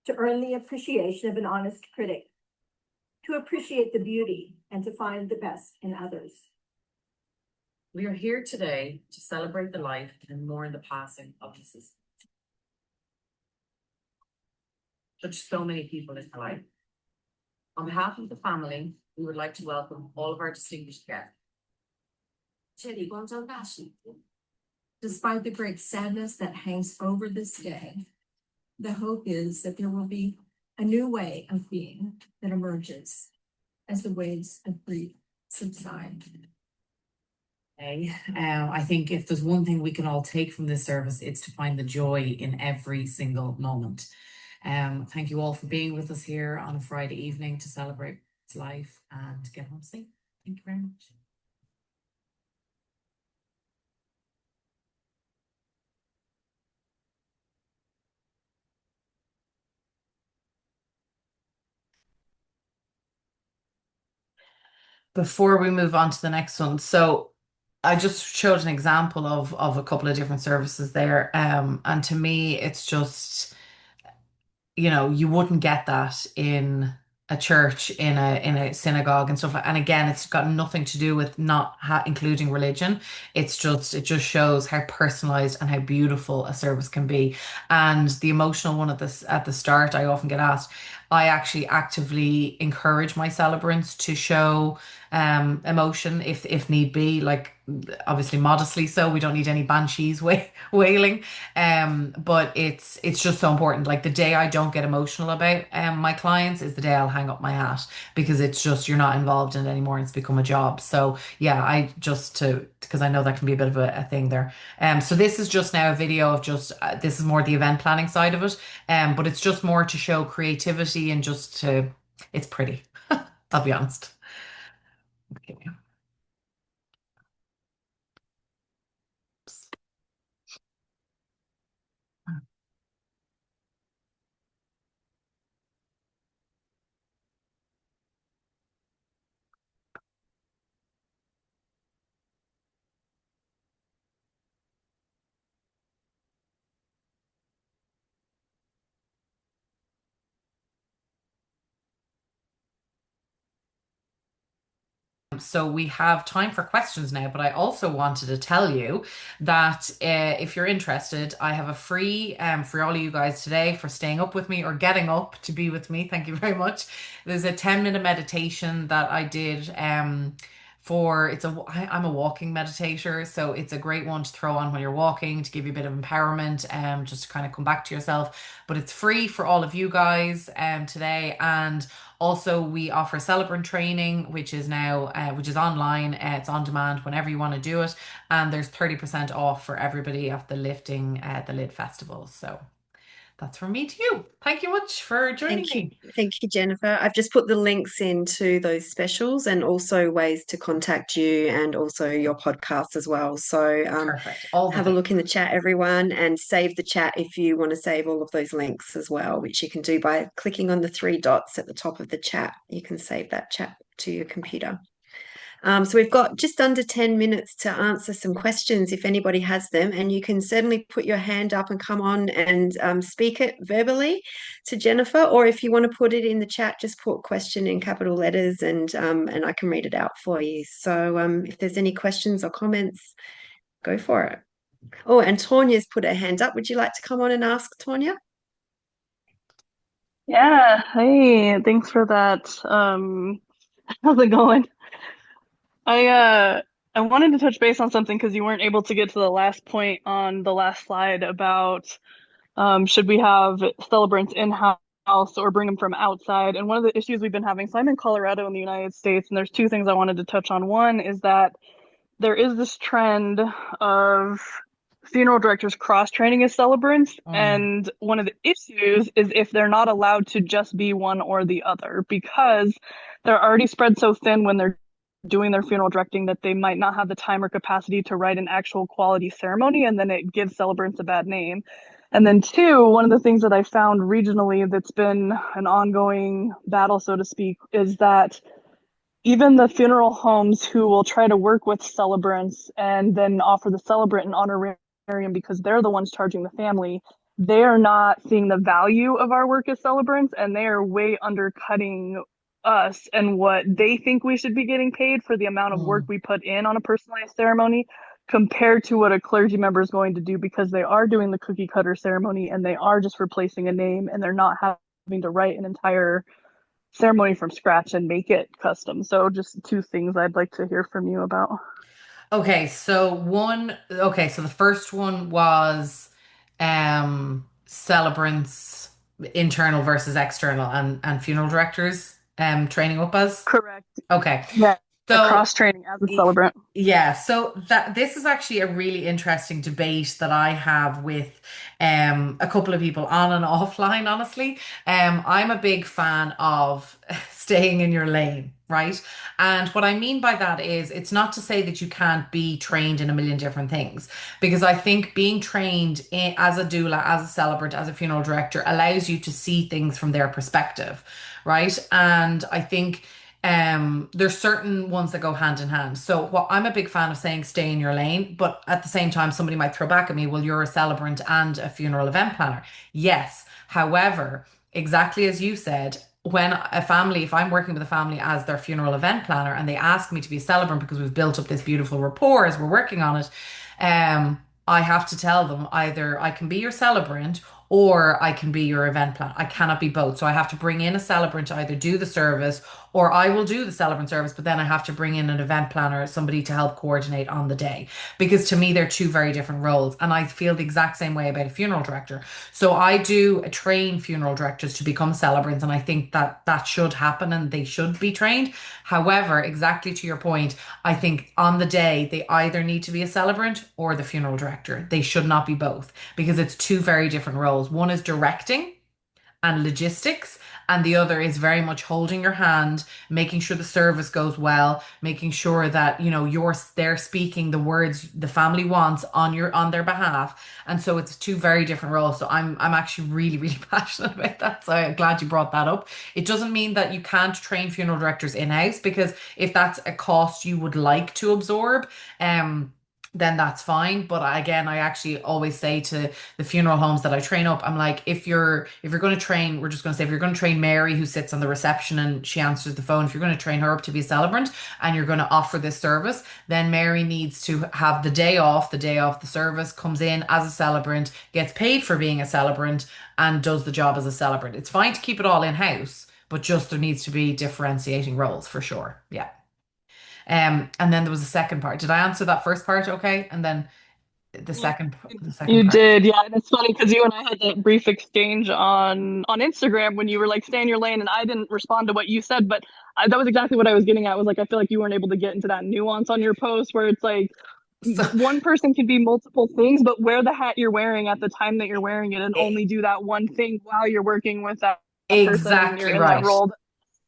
to earn the appreciation of an honest critic, to appreciate the beauty and to find the best in others. We are here today to celebrate the life and mourn the passing of his sister. Such so many people in her life. On behalf of the family, we would like to welcome all of our distinguished guests. Despite the great sadness that hangs over this day, the hope is that there will be a new way of being that emerges as the waves of grief subside. I think if there's one thing we can all take from this service, it's to find the joy in every single moment. Thank you all for being with us here on a Friday evening to celebrate his life and get home safe. Thank you very much. Before we move on to the next one, so I just showed an example of a couple of different services there, and to me, it's just you wouldn't get that in a church, in a synagogue and stuff. And again, it's got nothing to do with not including religion. It just shows how personalized and how beautiful a service can be. And the emotional one at the start, I often get asked. I actually actively encourage my celebrants to show emotion if need be, like obviously modestly so. We don't need any banshees wailing. But it's just so important. Like the day I don't get emotional about my clients is the day I'll hang up my hat, because it's just you're not involved in it anymore and it's become a job. So yeah, I just to because I know that can be a bit of a thing there. So this is just now a video of just this is more the event planning side of it. But it's just more to show creativity and just to it's pretty. I'll be honest. Okay. So we have time for questions now, but I also wanted to tell you that if you're interested, I have a free for all of you guys today for staying up with me or getting up to be with me. Thank you very much. There's a 10-minute meditation that I did for I'm a walking meditator, so it's a great one to throw on when you're walking to give you a bit of empowerment, just to kind of come back to yourself. But it's free for all of you guys today. And also, we offer celebrant training, which is now which is online. It's on demand whenever you want to do it, and there's 30% off for everybody at the Lifting the Lid Festival. So that's from me to you. Thank you much for joining Thank you. me. Thank you, Jennifer. I've just put the links into those specials and also ways to contact you and also your podcast as well. So Perfect. All the have a look things. in the chat, everyone, and save the chat if you want to save all of those links as well, which you can do by clicking on the three dots at the top of the chat. You can save that chat to your computer. So we've got just under 10 minutes to answer some questions if anybody has them, and you can certainly put your hand up and come on and speak it verbally to Jennifer, or if you want to put it in the chat, just put question in capital letters and I can read it out for you. So if there's any questions or comments, go for it. Oh, and Tanya's put her hand up. Would you like to come on and ask, Tanya? Yeah, hey, thanks for that. How's it going? I uh I wanted to touch base on something because you weren't able to get to the last point on the last slide about should we have celebrants in-house or bring them from outside? And one of the issues we've been having, so I'm in Colorado in the United States, and there's two things I wanted to touch on. One is that there is this trend of funeral directors cross training as celebrants. Mm, And one of the issues is if they're not allowed to just be one or the other, because they're already spread so thin when they're doing their funeral directing that they might not have the time or capacity to write an actual quality ceremony. And then it gives celebrants a bad name. And then, two, one of the things that I found regionally that's been an ongoing battle, so to speak, is that even the funeral homes who will try to work with celebrants and then offer the celebrant an honorarium because they're the ones charging the family, they are not seeing the value of our work as celebrants, and they are way undercutting us and what they think we should be getting paid for the amount of work mm, we put in on a personalized ceremony compared to what a clergy member is going to do, because they are doing the cookie cutter ceremony and they are just replacing a name and they're not having to write an entire ceremony from scratch and make it custom. So just two things I'd like to hear from you about. okay, so the first one was celebrants internal versus external and funeral directors training up as. Correct. Okay. Yeah. So Cross training as a celebrant. yeah, so that this is actually a really interesting debate that I have with a couple of people on and offline, honestly. I'm a big fan of staying in your lane, right? And what I mean by that is it's not to say that you can't be trained in a million different things, because I think being trained as a doula, as a celebrant, as a funeral director allows you to see things from their perspective, right? And I think there's certain ones that go hand in hand. So what I'm a big fan of saying stay in your lane, but at the same time somebody might throw back at me, well, you're a celebrant and a funeral event planner. Yes. However, exactly as you said, when a family, if I'm working with a family as their funeral event planner and they ask me to be a celebrant because we've built up this beautiful rapport as we're working on it, I have to tell them either I can be your celebrant or I can be your event planner. I cannot be both. So I have to bring in a celebrant to either do the service, or I will do the celebrant service, but then I have to bring in an event planner, somebody to help coordinate on the day. Because to me, they're two very different roles. And I feel the exact same way about a funeral director. So I do train funeral directors to become celebrants, and I think that that should happen and they should be trained. However, exactly to your point, I think on the day they either need to be a celebrant or the funeral director. They should not be both, because it's two very different roles. One is directing and logistics, and the other is very much holding your hand, making sure the service goes well, making sure that you're there speaking the words the family wants on their behalf. And so it's two very different roles. So I'm actually really, really passionate about that. So I'm glad you brought that up. It doesn't mean that you can't train funeral directors in-house, because if that's a cost you would like to absorb, then that's fine. But again, I actually always say to the funeral homes that I train up, I'm like, if you're going to train, we're just going to say if you're going to train Mary who sits on the reception and she answers the phone, if you're going to train her up to be a celebrant and you're going to offer this service, then Mary needs to have the day off the service, comes in as a celebrant, gets paid for being a celebrant, and does the job as a celebrant. It's fine to keep it all in house, but just there needs to be differentiating roles for sure. Yeah. And then there was a second part. Did I answer that first part okay? And then the second You part. did, yeah, and it's funny because you and I had that brief exchange on Instagram when you were like, "Stay in your lane," and I didn't respond to what you said, but that was exactly what I was getting at. Was like, I feel like you weren't able to get into that nuance on your post where it's like So one person can be multiple things, but wear the hat you're wearing at the time that you're wearing it, and e- only do that one thing while you're working with that person and you're exactly in that right. role.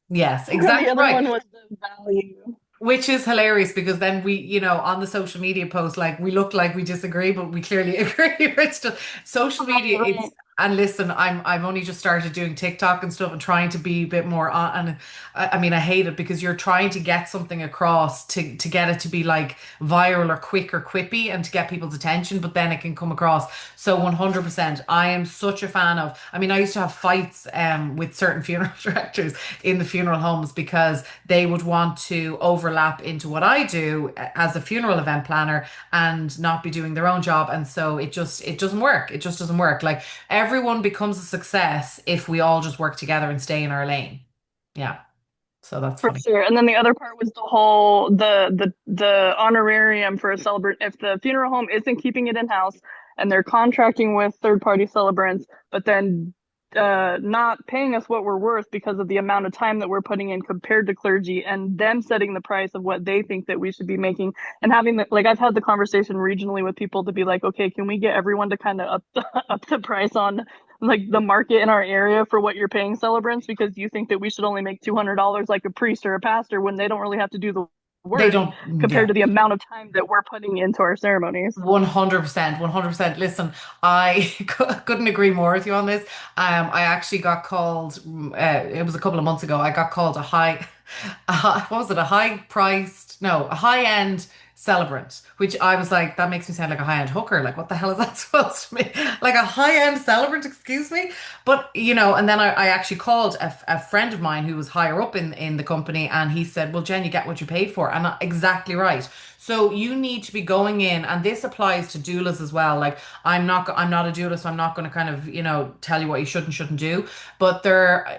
Yes, And the exactly other right. one was the value. Which is hilarious because then we, on the social media post, like we look like we disagree, but we clearly agree. It's just social media. Right, It's right. and listen, I've only just started doing TikTok and stuff and trying to be a bit more on. And I mean, I hate it because you're trying to get something across to get it to be like viral or quick or quippy and to get people's attention, but then it can come across. So 100%, I am such a fan of. I mean, I used to have fights with certain funeral directors in the funeral homes because they would want to overlap into what I do as a funeral event planner and not be doing their own job. And so it doesn't work. It just doesn't work. Like everyone becomes a success if we all just work together and stay in our lane. Yeah. So that's For funny. sure. And then the other part was the whole the honorarium for a celebrant. If the funeral home isn't keeping it in house and they're contracting with third party celebrants, but then not paying us what we're worth because of the amount of time that we're putting in compared to clergy, and them setting the price of what they think that we should be making, and having the, like I've had the conversation regionally with people to be like, okay, can we get everyone to kind of up the price on like the market in our area for what you're paying celebrants, because you think that we should only make $200 like a priest or a pastor when they don't really have to do the They work don't, compared yeah. to the amount of time that we're putting into our ceremonies. 100%, 100%. Listen, I couldn't agree more with you on this. I actually got called, it was a couple of months ago, I got called what was it? A high priced, no, a high end celebrant, which I was like, that makes me sound like a high end hooker. Like, what the hell is that supposed to mean? Like a high end celebrant, excuse me. But, and then I actually called a friend of mine who was higher up in the company and he said, well, Jen, you get what you paid for. And exactly right. So you need to be going in, and this applies to doulas as well. Like I'm not a doula, so I'm not going to kind of, tell you what you should and shouldn't do. But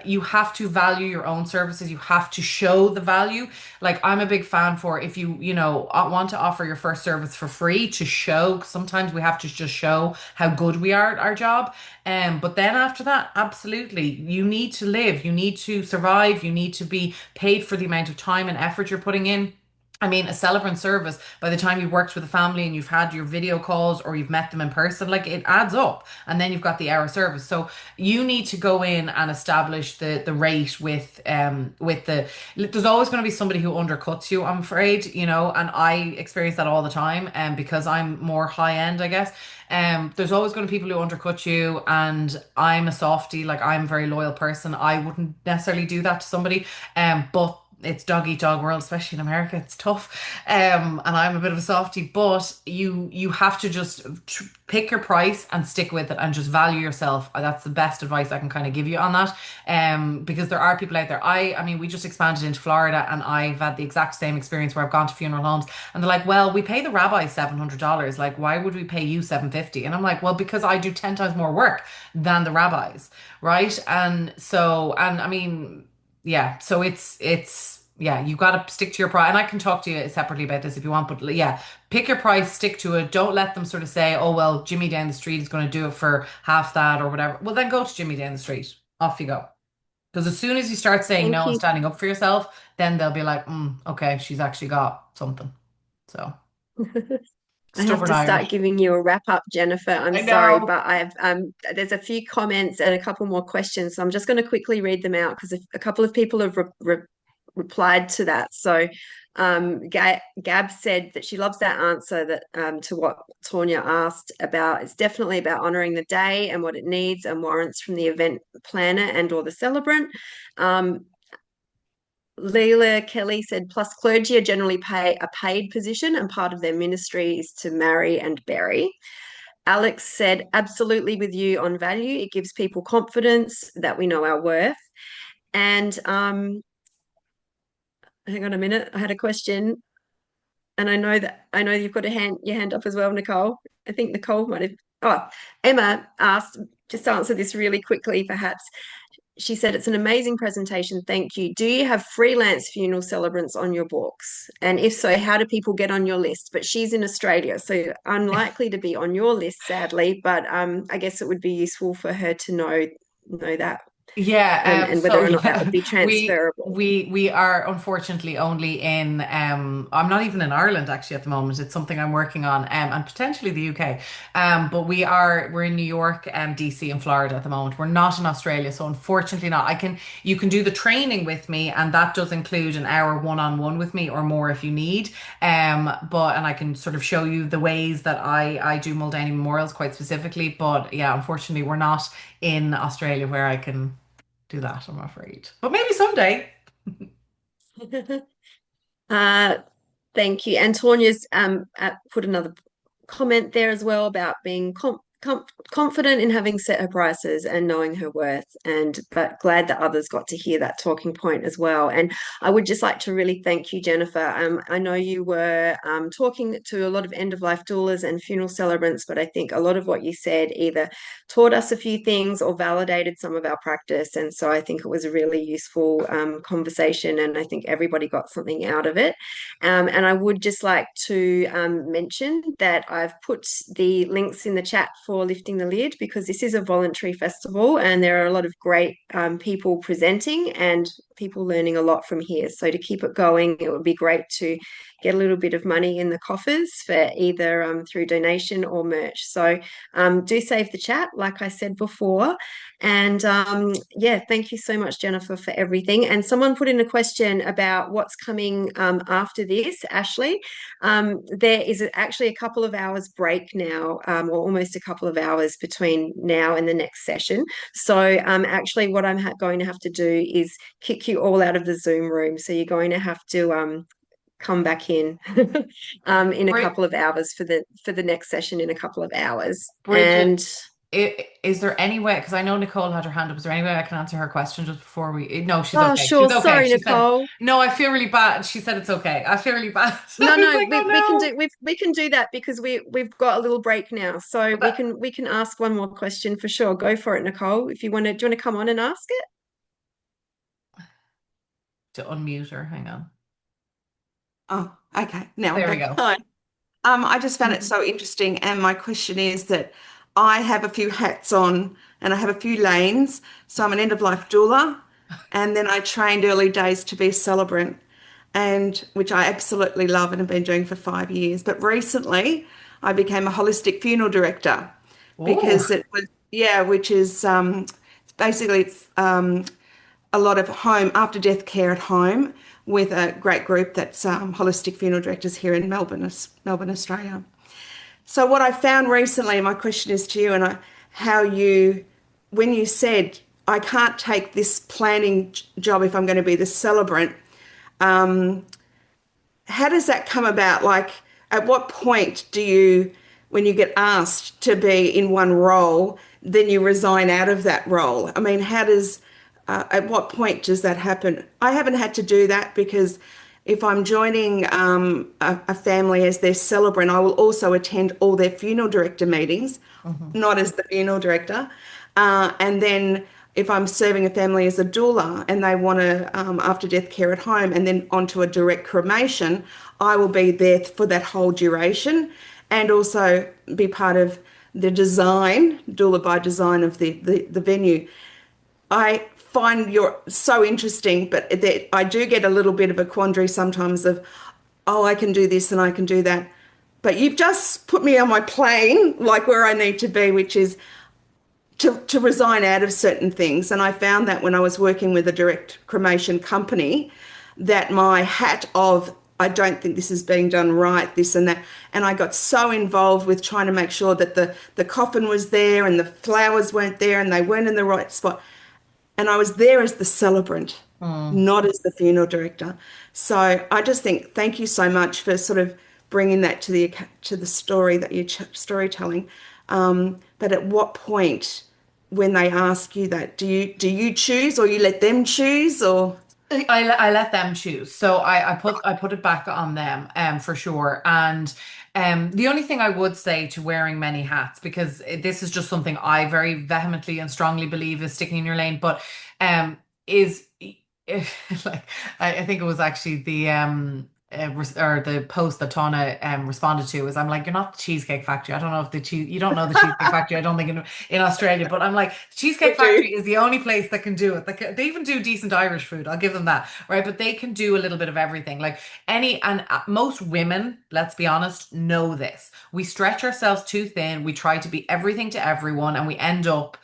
you have to value your own services. You have to show the value. Like I'm a big fan for if you, want to offer your first service for free to show. 'Cause sometimes we have to just show how good we are at our job. But then after that, absolutely, you need to live. You need to survive. You need to be paid for the amount of time and effort you're putting in. I mean, a celebrant service, by the time you've worked with a family and you've had your video calls or you've met them in person, like it adds up. And then you've got the hour service. So you need to go in and establish the rate with there's always going to be somebody who undercuts you, I'm afraid, and I experience that all the time because I'm more high end, I guess. There's always going to be people who undercut you, and I'm a softie, like I'm a very loyal person. I wouldn't necessarily do that to somebody. But it's dog eat dog world, especially in America. It's tough. And I'm a bit of a softie, but you have to just pick your price and stick with it and just value yourself. That's the best advice I can kind of give you on that. Because there are people out there. I mean, we just expanded into Florida and I've had the exact same experience where I've gone to funeral homes and they're like, well, we pay the rabbi $700. Like, why would we pay you 750? And I'm like, well, because I do 10 times more work than the rabbis, right? And I mean, yeah, so it's yeah, you got to stick to your price. And I can talk to you separately about this if you want, but yeah, pick your price, stick to it. Don't let them sort of say, "Oh, well, Jimmy down the street is going to do it for half that or whatever." Well, then go to Jimmy down the street. Off you go. Because as soon as you start saying Thank no and you. standing up for yourself, then they'll be like, okay, she's actually got something." So, I have stubborn to start Irish. giving you a wrap up, Jennifer. I'm I sorry, know. but I've there's a few comments and a couple more questions. So I'm just going to quickly read them out because a couple of people have replied to that. So Gab said that she loves that answer that to what Tonya asked about. It's definitely about honoring the day and what it needs and warrants from the event planner and or the celebrant. Um, Leila Kelly said, plus clergy are generally pay a paid position and part of their ministry is to marry and bury. Alex said, absolutely with you on value. It gives people confidence that we know our worth. And hang on a minute, I had a question, and I know you've got your hand up as well, Nicole. I think Nicole might have. Oh, Emma asked, just answer this really quickly, perhaps. She said, it's an amazing presentation. Thank you. Do you have freelance funeral celebrants on your books? And if so, how do people get on your list? But she's in Australia, so unlikely to be on your list, sadly. But I guess it would be useful for her to know that Yeah, and so whether or not that would yeah, be we transferable. we we are unfortunately only in I'm not even in Ireland actually at the moment. It's something I'm working on and potentially the UK. But we're in New York, DC and Florida at the moment. We're not in Australia, so unfortunately not. You can do the training with me and that does include an hour one-on-one with me or more if you need. But and I can sort of show you the ways that I do Muldowney memorials quite specifically, but yeah, unfortunately we're not in Australia where I can do that, I'm afraid. But maybe someday. uh, Thank you. And Tanya's put another comment there as well about being confident in having set her prices and knowing her worth. And but glad that others got to hear that talking point as well. And I would just like to really thank you, Jennifer. I know you were talking to a lot of end of life doulas and funeral celebrants, but I think a lot of what you said either taught us a few things or validated some of our practice. And so I think it was a really useful conversation, and I think everybody got something out of it. And I would just like to mention that I've put the links in the chat for Lifting the Lid because this is a voluntary festival and there are a lot of great people presenting and people learning a lot from here. So to keep it going, it would be great to get a little bit of money in the coffers for either through donation or merch. So do save the chat, like I said before. And yeah, thank you so much, Jennifer, for everything. And someone put in a question about what's coming after this, Ashley. There is actually a couple of hours break now, or almost a couple of hours between now and the next session. So actually what I'm going to have to do is kick you all out of the Zoom room. So you're going to have to come back in in a Brid couple of hours for the next session in a couple of hours. Bridget, And is there any way, because I know Nicole had her hand up, is there any way I can answer her question just before we? No, she's oh, okay. sure. She's okay. Sorry, She said, Nicole. no, I feel really bad. She said it's okay. I feel really bad. I No, was no, like, we can oh do we can do that because we've got a little break now, so no. we can ask one more question for sure. Go for it, Nicole. If you want to, do you want to come on and ask it? To unmute her, hang on. Oh, okay. Now I'm There we back. go. Hi. I just found it so interesting, and my question is that I have a few hats on and I have a few lanes. So I'm an end-of-life doula, and then I trained early days to be a celebrant, and which I absolutely love and have been doing for 5 years. But recently, I became a holistic funeral director because Oh, it was, yeah, which is basically a lot of home after death care at home with a great group that's holistic funeral directors here in Melbourne, Australia. So what I found recently, my question is to you, and how you, when you said I can't take this planning job if I'm going to be the celebrant, how does that come about? Like, at what point do you, when you get asked to be in one role, then you resign out of that role? I mean, at what point does that happen? I haven't had to do that because if I'm joining a family as their celebrant, I will also attend all their funeral director meetings, mhm. not as the funeral director. And then if I'm serving a family as a doula and they want to after death care at home and then onto a direct cremation, I will be there for that whole duration and also be part of the design, doula by design of the venue. I find you're so interesting, but I do get a little bit of a quandary sometimes of, oh, I can do this and I can do that. But you've just put me on my plane, like where I need to be, which is to resign out of certain things. And I found that when I was working with a direct cremation company, that my hat of, I don't think this is being done right, this and that. And I got so involved with trying to make sure that the coffin was there and the flowers weren't there and they weren't in the right spot. and I was there as the celebrant, Mm. not as the funeral director. So I just think thank you so much for sort of bringing that to the story that you're storytelling. But at what point, when they ask you that, do you choose, or you let them choose, or I let them choose. So I put it back on them for sure. And the only thing I would say to wearing many hats, because this is just something I very vehemently and strongly believe is sticking in your lane, but is like I think it was actually the or the post that Tana responded to is I'm like, you're not the Cheesecake Factory. I don't know if the cheese you don't know the Cheesecake Factory. I don't think in Australia, but I'm like, the Cheesecake we do? Factory is the only place that can do it. They even do decent Irish food. I'll give them that, right? But they can do a little bit of everything. Like most women, let's be honest, know this. We stretch ourselves too thin. We try to be everything to everyone, and we end up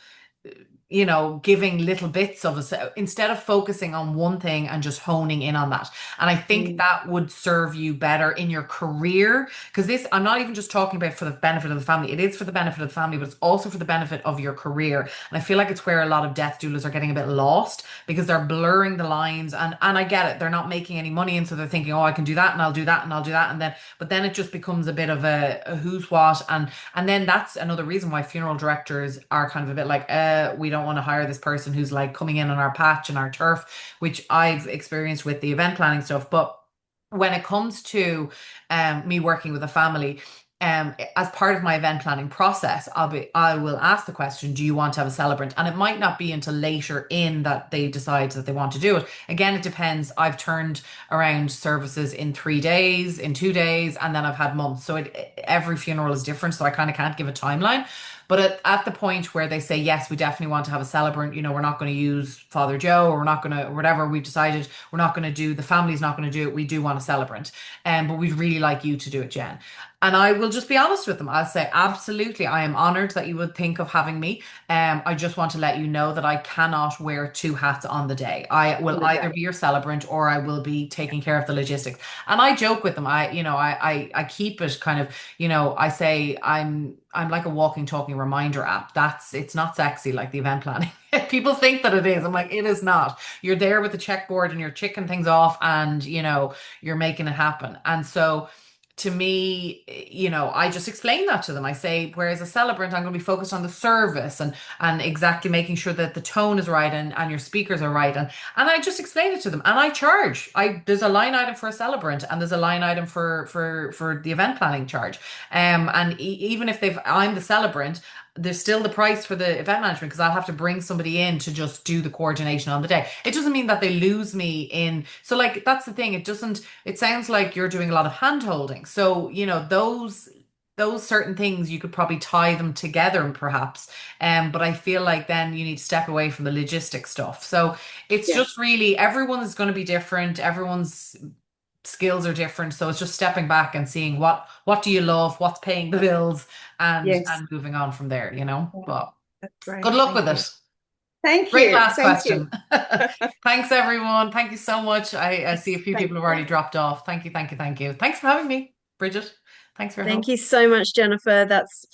giving little bits of us instead of focusing on one thing and just honing in on that. And I think Mm, that would serve you better in your career. Because I'm not even just talking about for the benefit of the family. It is for the benefit of the family, but it's also for the benefit of your career. And I feel like it's where a lot of death doulas are getting a bit lost because they're blurring the lines. And I get it, they're not making any money. And so they're thinking, oh, I can do that and I'll do that and I'll do that. But then it just becomes a bit of a who's what. And then that's another reason why funeral directors are kind of a bit like, we don't want to hire this person who's like coming in on our patch and our turf, which I've experienced with the event planning stuff. But when it comes to me working with a family, as part of my event planning process, I will ask the question, do you want to have a celebrant? And it might not be until later in that they decide that they want to do it. Again, it depends. I've turned around services in 3 days, in 2 days, and then I've had months. So every funeral is different. So I kind of can't give a timeline. But at the point where they say, yes, we definitely want to have a celebrant, we're not going to use Father Joe, or we're not going to, whatever we've decided, we're not going to do, the family's not going to do it. We do want a celebrant. But we'd really like you to do it, Jen. And I will just be honest with them. I'll say, absolutely, I am honored that you would think of having me. I just want to let you know that I cannot wear two hats on the day. I will on the either day. be your celebrant or I will be taking care of the logistics. And I joke with them. I keep it kind of, I say I'm like a walking, talking reminder app. It's not sexy like the event planning. People think that it is. I'm like, it is not. You're there with the checkboard and you're checking things off and, you're making it happen. And so to me, I just explain that to them. I say, whereas a celebrant, I'm going to be focused on the service and exactly making sure that the tone is right and your speakers are right. And I just explain it to them. And I charge. There's a line item for a celebrant and there's a line item for the event planning charge. And even if I'm the celebrant, there's still the price for the event management because I'll have to bring somebody in to just do the coordination on the day. It doesn't mean that they lose me in. So like that's the thing. It sounds like you're doing a lot of hand holding. So, those certain things you could probably tie them together perhaps. But I feel like then you need to step away from the logistic stuff. So it's Yeah. just really everyone is going to be different. Everyone's skills are different. So it's just stepping back and seeing what do you love, what's paying the bills, and Yes. moving on from there. Yeah, But that's good great. luck Thank with you. it. Thank Great you. last Thank you. question. Thanks, everyone. Thank you so much. I see a few Thank people have you. already dropped off. Thank you, thank you, thank you. Thanks for having me, Bridget. Thanks for your Thank help. you so much, Jennifer. That's